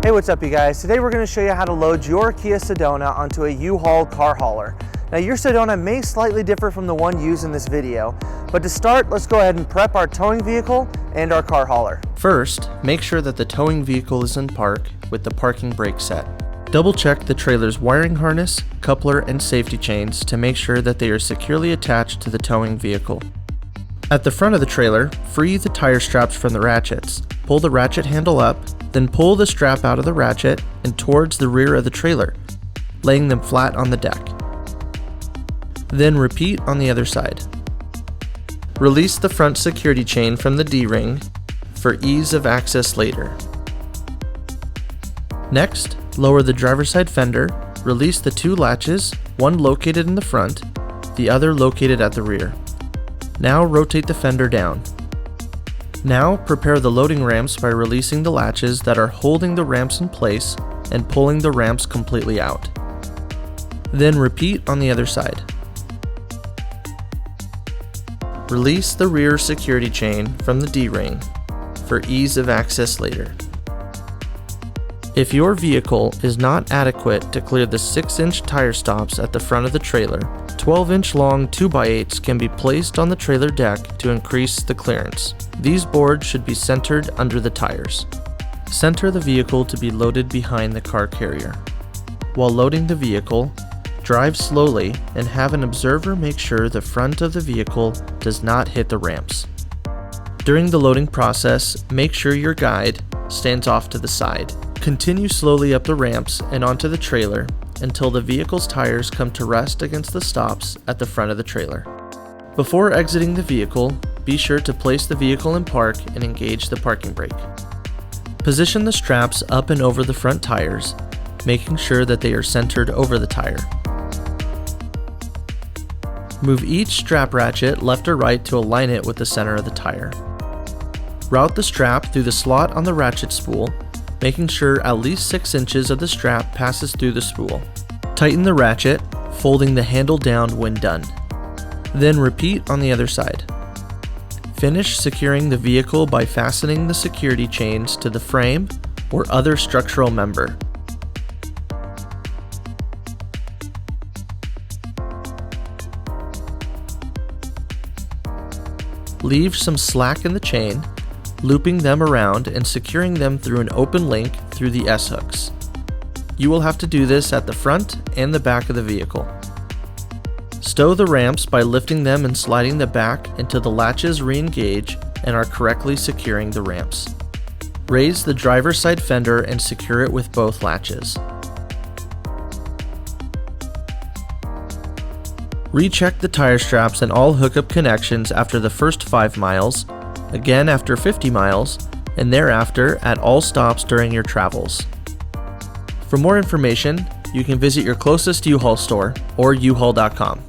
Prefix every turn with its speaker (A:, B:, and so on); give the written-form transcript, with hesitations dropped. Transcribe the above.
A: Hey, what's up you guys? Today we're going to show you how to load your Kia Sedona onto a U-Haul car hauler. Now your Sedona may slightly differ from the one used in this video, but to start, let's go ahead and prep our towing vehicle and our car hauler.
B: First, make sure that the towing vehicle is in park with the parking brake set. Double check the trailer's wiring harness, coupler, and safety chains to make sure that they are securely attached to the towing vehicle. At the front of the trailer, free the tire straps from the ratchets. Pull the ratchet handle up, then pull the strap out of the ratchet and towards the rear of the trailer, laying them flat on the deck. Then repeat on the other side. Release the front security chain from the D-ring for ease of access later. Next, lower the driver's side fender, release the two latches, one located in the front, the other located at the rear. Now rotate the fender down. Now prepare the loading ramps by releasing the latches that are holding the ramps in place and pulling the ramps completely out. Then repeat on the other side. Release the rear security chain from the D-ring for ease of access later. If your vehicle is not adequate to clear the 6-inch tire stops at the front of the trailer, 12-inch long 2x8s can be placed on the trailer deck to increase the clearance. These boards should be centered under the tires. Center the vehicle to be loaded behind the car carrier. While loading the vehicle, drive slowly and have an observer make sure the front of the vehicle does not hit the ramps. During the loading process, make sure your guide stands off to the side. Continue slowly up the ramps and onto the trailer until the vehicle's tires come to rest against the stops at the front of the trailer. Before exiting the vehicle, be sure to place the vehicle in park and engage the parking brake. Position the straps up and over the front tires, making sure that they are centered over the tire. Move each strap ratchet left or right to align it with the center of the tire. Route the strap through the slot on the ratchet spool, making sure at least 6 inches of the strap passes through the spool. Tighten the ratchet, folding the handle down when done. Then repeat on the other side. Finish securing the vehicle by fastening the security chains to the frame or other structural member. Leave some slack in the chain, looping them around and securing them through an open link through the S-hooks. You will have to do this at the front and the back of the vehicle. Stow the ramps by lifting them and sliding the back until the latches re-engage and are correctly securing the ramps. Raise the driver's side fender and secure it with both latches. Recheck the tire straps and all hookup connections after the first 5 miles, again after 50 miles, and thereafter at all stops during your travels. For more information, you can visit your closest U-Haul store or uhaul.com.